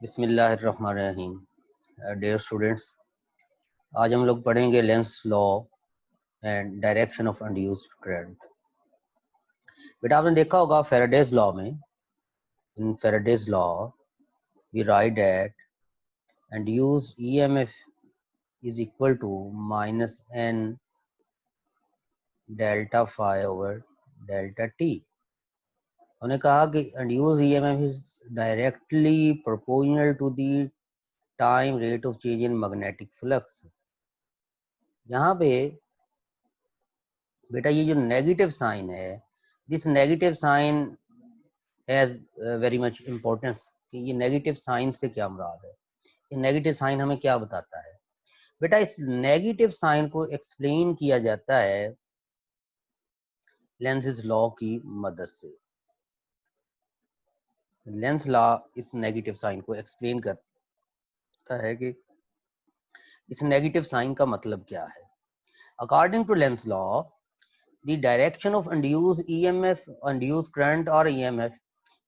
बिस्मिल्लाहिर्रहमानिर्रहीम। Dear students, आज हम लोग पढ़ेंगे Lenz law and direction of induced current. बेटा आपने देखा होगा फैराडेज लॉ में, in Faraday's law we write that induced EMF is equal to minus N delta phi over delta T. उन्होंने कहा कि induced EMF is directly proportional to the time rate of change in magnetic flux. यहाँ पे बेटा ये जो negative sign है, this negative sign has very much importance कि ये नेगेटिव साइन से क्या मुराद है। ये नेगेटिव साइन हमें क्या बताता है? बेटा इस नेगेटिव साइन को एक्सप्लेन किया जाता है लेंस लॉ की मदद से। लेंस लॉ इस नेगेटिव साइन को एक्सप्लेन करता है कि इस नेगेटिव साइन का मतलब क्या है। According to Lenz law, the direction of induced EMF, induced current or EMF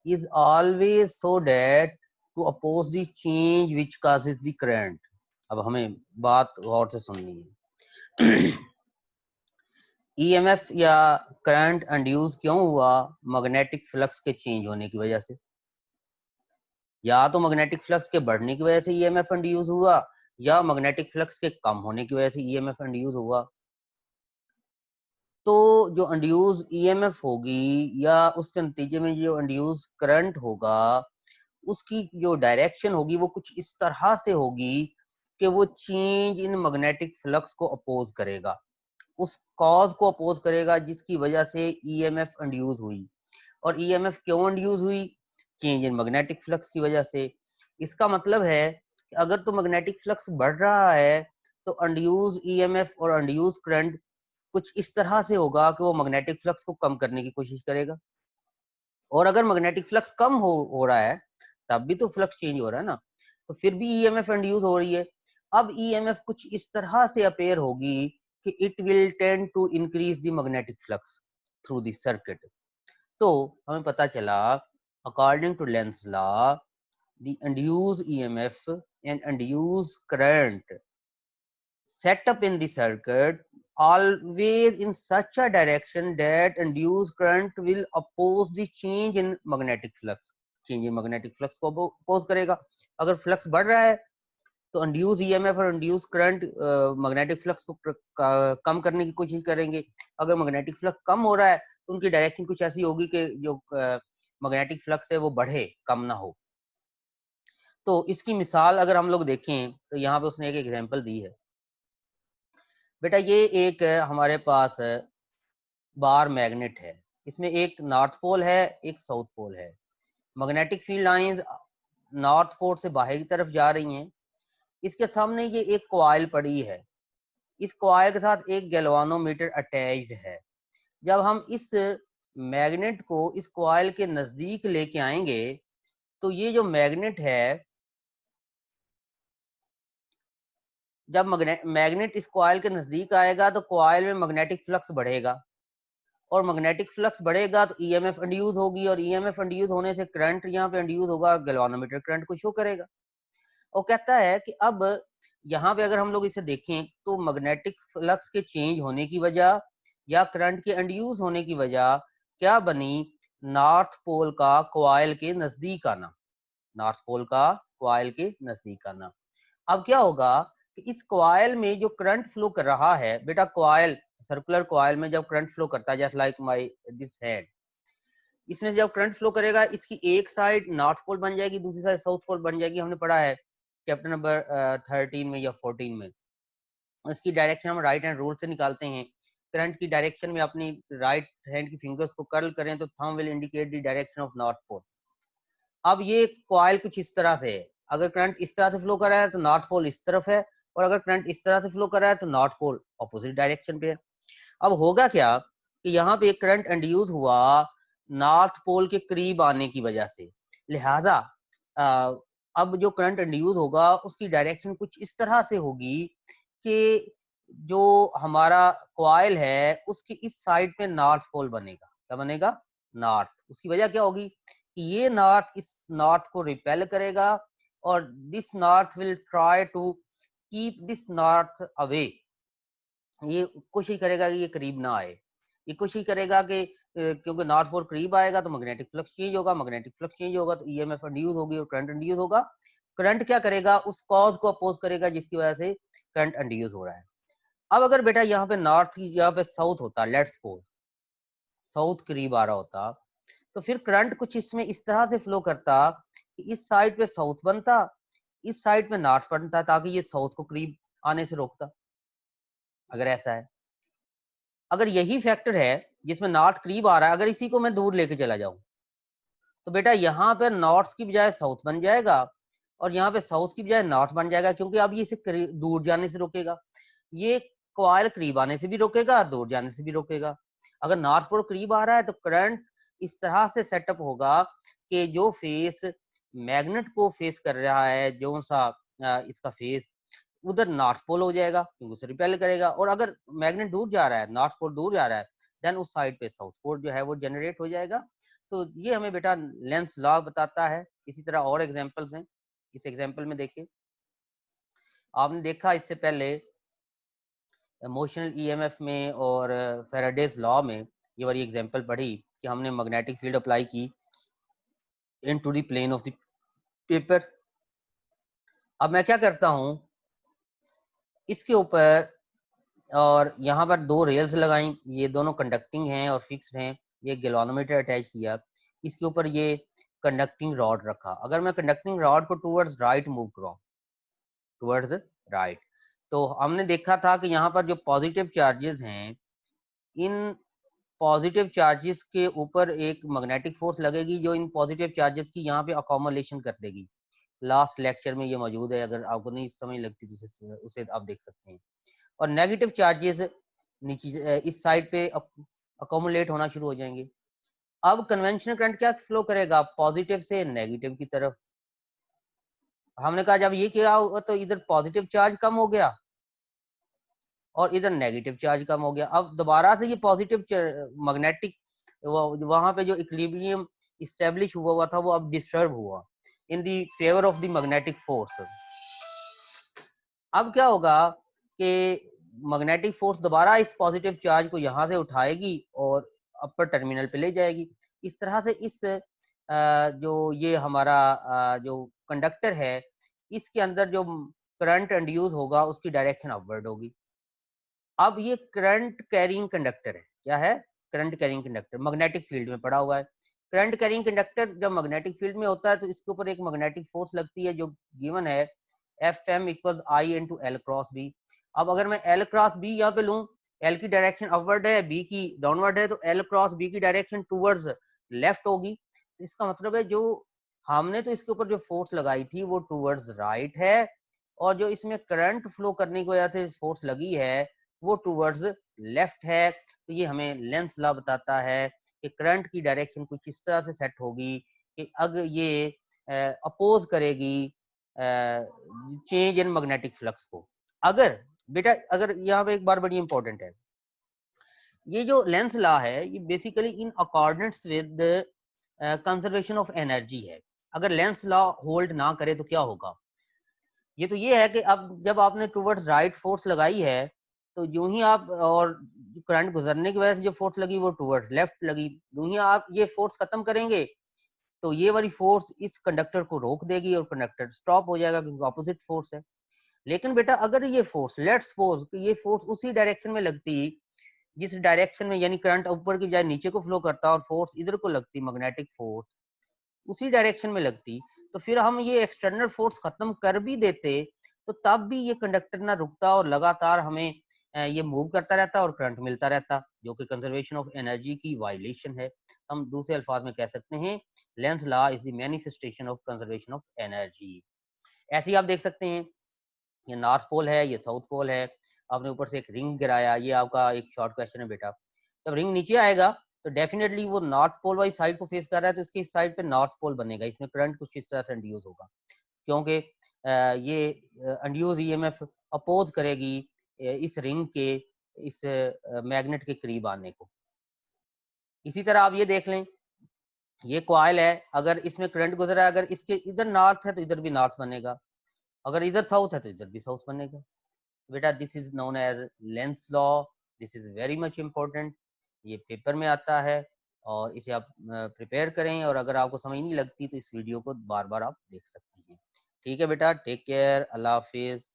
is always so that to oppose the change which causes the current। अब हमें बात गौर से सुननी है। EMF या करंट इंड्यूस क्यों हुआ? मैग्नेटिक फ्लक्स के चेंज होने की वजह से। या तो मैग्नेटिक फ्लक्स के बढ़ने की वजह से EMF इंड्यूस हुआ, या मैग्नेटिक फ्लक्स के कम होने की वजह से EMF इंड्यूस हुआ। तो जो इंड्यूस ईएमएफ होगी या उसके नतीजे में जो इंड्यूस करंट होगा, उसकी जो डायरेक्शन होगी वो कुछ इस तरह से होगी कि वो चेंज इन मैग्नेटिक फ्लक्स को अपोज करेगा, उस कॉज को अपोज करेगा जिसकी वजह से ईएमएफ इंड्यूस हुई। और ईएमएफ क्यों इंड्यूस हुई? चेंज इन मैग्नेटिक फ्लक्स की वजह से। इसका मतलब है कि अगर तो मैग्नेटिक फ्लक्स बढ़ रहा है तो इंड्यूस ईएमएफ और इंड्यूस करंट कुछ इस तरह से होगा कि वो मैग्नेटिक फ्लक्स को कम करने की कोशिश करेगा। और अगर मैग्नेटिक फ्लक्स कम हो रहा है तब भी तो फ्लक्स चेंज हो रहा है ना, तो फिर भी ईएमएफ इंड्यूस हो रही है। अब ईएमएफ कुछ इस तरह से अपेयर होगी कि it will tend to increase the magnetic flux through the circuit. तो हमें पता चला according to Lenz law the induce EMF and induce current set up in the circuit always in such a direction that induced current will oppose the change in magnetic flux। change in magnetic flux को oppose करेगा। अगर flux बढ़ रहा है तो induce EMF और induce current magnetic flux को कम करने की कोशिश करेंगे। अगर मैग्नेटिक फ्लक्स कम हो रहा है तो उनकी डायरेक्शन कुछ ऐसी होगी कि जो मैग्नेटिक फ्लक्स है वो बढ़े, कम ना हो। तो इसकी मिसाल अगर हम लोग देखें तो यहाँ पे उसने एक एग्जांपल दी है। बेटा ये एक हमारे पास बार मैग्नेट है, इसमें एक नॉर्थ पोल है, एक साउथ पोल है। Magnetic field lines north pole से बाहर की तरफ जा रही हैं। इसके सामने ये एक कॉइल पड़ी है, इस कॉइल के साथ एक गैल्वानोमीटर अटैच्ड है। जब हम इस मैग्नेट को इस कॉइल के नजदीक लेके आएंगे तो ये जो मैग्नेट है, जब मैग्नेट इस कॉइल के नजदीक आएगा तो कॉइल में मैग्नेटिक फ्लक्स बढ़ेगा, और मैग्नेटिक फ्लक्स बढ़ेगा तो ईएमएफ इंड्यूस होगी, और ईएमएफ इंड्यूस होने से करंट यहाँ पे इंड्यूस होगा, गैल्वानोमीटर करंट को शो करेगा। और कहता है कि अब यहाँ पे अगर हम लोग इसे देखें तो मैग्नेटिक फ्लक्स के चेंज होने की वजह या करंट के इंड्यूस होने की वजह क्या बनी? नॉर्थ पोल का कॉइल के नजदीक आना, नॉर्थ पोल का कॉइल के नजदीक आना। अब क्या होगा कि इस कॉइल में जो करंट फ्लो कर रहा है, बेटा कॉइल सर्कुलर कॉइल में जब करंट फ्लो करता है, just like my this hand, इसमें जब करंट फ्लो करेगा इसकी एक साइड नॉर्थ पोल बन जाएगी, दूसरी साइड साउथ पोल बन जाएगी। हमने पढ़ा है चैप्टर नंबर 13 में या 14 में। इसकी डायरेक्शन हम राइट हैंड रूल से निकालते हैं। करंट की डायरेक्शन में अपनी राइट हैंड की फिंगर्स को कर्ल करें तो thumb will indicate the direction of north pole. अब ये कॉइल कुछ इस तरह से है, अगर करंट इस तरह से फ्लो कर रहा है तो नॉर्थ पोल इस तरफ है, और अगर करंट इस तरह से फ्लो कर रहा है तो नॉर्थ पोल ऑपोजिट डायरेक्शन पे है। अब होगा क्या कि यहाँ पे करंट इंड्यूस हुआ नॉर्थ पोल के करीब आने की वजह से, लिहाजा अब जो करंट इंड्यूस होगा उसकी डायरेक्शन कुछ इस तरह से होगी कि जो हमारा कॉइल है उसकी इस साइड पे नॉर्थ पोल बनेगा। क्या बनेगा? नॉर्थ। उसकी वजह क्या होगी कि ये नॉर्थ इस नॉर्थ को रिपेल करेगा, और this north will try to keep this north away. ये कोशिश करेगा कि ये करीब ना आए, ये कोशिश करेगा कि क्योंकि नॉर्थ पोल करीब आएगा तो मैग्नेटिक फ्लक्स चेंज होगा, मैग्नेटिक फ्लक्स चेंज होगा तो ईएमएफ इंड्यूस होगी और करंट इंड्यूस होगा। करंट क्या करेगा, उस कॉज को अपोज करेगा जिसकी वजह से करंट इंड्यूस हो रहा है। अब अगर बेटा यहाँ पे नॉर्थ, यहाँ पे साउथ होता, लेट्स सपोज साउथ करीब आ रहा होता, तो फिर करंट कुछ इसमें इस तरह से फ्लो करता कि इस साइड पे साउथ बनता, इस साइड पे नॉर्थ बनता, ताकि ये साउथ को करीब आने से रोकता। अगर ऐसा है, अगर यही फैक्टर है जिसमें नॉर्थ करीब आ रहा है, अगर इसी को मैं दूर लेके चला जाऊं तो बेटा यहाँ पे नॉर्थ की बजाय साउथ बन जाएगा और यहाँ पे साउथ की बजाय नॉर्थ बन जाएगा, क्योंकि अब ये इसे दूर जाने से रोकेगा, ये कॉइल करीब आने से भी रोकेगा, दूर जाने से भी रोकेगा। अगर नॉर्थ पोल करीब आ रहा है तो करंट इस तरह से सेटअप होगा कि जो फेस मैग्नेट को फेस कर रहा है, जो सा इसका फेस उधर नॉर्थ पोल हो जाएगा क्योंकि उसे रिपेल करेगा, और अगर मैग्नेट दूर जा रहा है, नॉर्थ पोल दूर जा रहा है, देन उस साइड पे साउथ पोल जो है वो जनरेट हो जाएगा। तो ये हमें बेटा लेंस लॉ बताता है। इसी तरह और एग्जांपल्स हैं, इस एग्जांपल में देखिए, आपने देखा इससे पहले मोशनल ईएमएफ में और फैराडेज लॉ में ये वाली एग्जांपल पढ़ी कि हमने मैग्नेटिक फील्ड अप्लाई की into the plane of the paper. अब मैं क्या करता हूं, इसके ऊपर और यहाँ पर दो रेल्स लगाई, ये दोनों कंडक्टिंग हैं और फिक्स्ड हैं, ये गैल्वेनोमीटर अटैच किया, इसके ऊपर ये कंडक्टिंग रॉड रखा। अगर मैं कंडक्टिंग रॉड को टूवर्ड्स राइट मूव कराऊं, टूवर्ड्स राइट, तो हमने देखा था कि यहाँ पर जो पॉजिटिव चार्जेस हैं, इन पॉजिटिव चार्जेस के ऊपर एक मैग्नेटिक फोर्स लगेगी जो इन पॉजिटिव चार्जेस की यहाँ पे अकोमोलेशन कर देगी। लास्ट लेक्चर में ये मौजूद है, अगर आपको नहीं समझ लगती तो उसे आप देख सकते हैं। और नेगेटिव चार्जेस नीचे इस साइड पे अकोमुलेट होना शुरू हो जाएंगे। अब कन्वेंशनल करंट क्या फ्लो करेगा, पॉजिटिव से नेगेटिव की तरफ। हमने कहा जब ये किया होगा तो इधर पॉजिटिव चार्ज कम हो गया और इधर नेगेटिव चार्ज कम हो गया। अब दोबारा से ये पॉजिटिव मैग्नेटिक वहां पे जो इक्विलिब्रियम इस्टेब्लिश हुआ था वो अब डिस्टर्ब हुआ in the favour of the magnetic force. अब क्या होगा कि मैग्नेटिक फोर्स दोबारा इस पॉजिटिव चार्ज को यहाँ से उठाएगी और अपर टर्मिनल पे ले जाएगी। इस तरह से इस जो ये हमारा जो कंडक्टर है, इसके अंदर जो करंट इंड्यूस होगा उसकी डायरेक्शन अपवर्ड होगी। अब ये करंट कैरिंग कंडक्टर है, क्या है, current carrying conductor, magnetic field में पड़ा हुआ है। करंट कैरिंग कंडक्टर जब मैग्नेटिक फील्ड में होता है तो इसके ऊपर एक मैग्नेटिक फोर्स लगती है जो गिवन है एफ एम इक्वल आई इंटू एल क्रॉस बी। अब अगर मैं एल क्रॉस बी यहाँ पे लूँ, एल की डायरेक्शन अपवर्ड है, बी की डाउनवर्ड है, तो एल क्रॉस बी की डायरेक्शन टूवर्ड्स लेफ्ट होगी। तो इसका मतलब है जो हमने तो इसके ऊपर जो फोर्स लगाई थी वो टूवर्ड्स राइट है, और जो इसमें करंट फ्लो करने की वजह से फोर्स लगी है वो टूवर्ड्स लेफ्ट है। तो ये हमें लेंस लॉ बताता है कि करंट की डायरेक्शन कुछ इस तरह से सेट होगी कि अगर ये अपोज करेगी चेंज इन मैग्नेटिक फ्लक्स को। अगर बेटा, अगर यहाँ पे एक बार बड़ी इंपॉर्टेंट है, ये जो लेंस लॉ है ये basically in accordance with conservation of energy है। अगर लेंस लॉ होल्ड ना करे तो क्या होगा, ये तो ये है कि अब जब आपने टूवर्ड्स राइट फोर्स लगाई है तो यूं ही आप, और करंट गुजरने की वजह से जो फोर्स लगी वो टूवर्ड्स लेफ्ट लगी, यूं ही आप ये फोर्स खत्म करेंगे तो ये वाली फोर्स इस कंडक्टर को रोक देगी और कंडक्टर स्टॉप हो जाएगा क्योंकि ऑपोजिट फोर्स है। लेकिन बेटा अगर ये फोर्स, लेट्स सपोज कि ये फोर्स उसी डायरेक्शन में लगती जिस डायरेक्शन में, यानी करंट ऊपर की बजाय नीचे को फ्लो करता और फोर्स इधर को लगती, मैग्नेटिक फोर्स उसी डायरेक्शन में लगती, तो फिर हम ये एक्सटर्नल फोर्स खत्म कर भी देते तो तब भी ये कंडक्टर ना रुकता और लगातार हमें ये मूव करता रहता और करंट मिलता रहता, जो कि कंजर्वेशन ऑफ एनर्जी की वायलेशन है। हम दूसरे अल्फाज में कह सकते हैं Lenz law is the manifestation of conservation of energy. ऐसे ही आप देख सकते हैं ये नॉर्थ पोल है, ये साउथ पोल है, आपने ऊपर से एक रिंग गिराया, ये आपका एक शॉर्ट क्वेश्चन है बेटा। जब रिंग नीचे आएगा तो डेफिनेटली वो नॉर्थ पोल वाली साइड को फेस कर रहा है तो इसकी साइड पे नॉर्थ पोल बनेगा, इसमें करंट कुछ इस तरह से इंड्यूस होगा क्योंकि ये इंड्यूस ईएमएफ अपोज करेगी इस रिंग के इस मैग्नेट के करीब आने को। इसी तरह आप ये देख लें ये कॉइल है, अगर इसमें करंट गुजर रहा है, अगर इसके इधर नॉर्थ है तो इधर भी नॉर्थ बनेगा, अगर इधर साउथ है तो इधर भी साउथ बनेगा। बेटा this is known as Lenz law, this is very much important, ये पेपर में आता है और इसे आप प्रिपेयर करें, और अगर आपको समझ नहीं लगती तो इस वीडियो को बार बार आप देख सकती हैं। ठीक है बेटा, टेक केयर, अल्लाह हाफिज।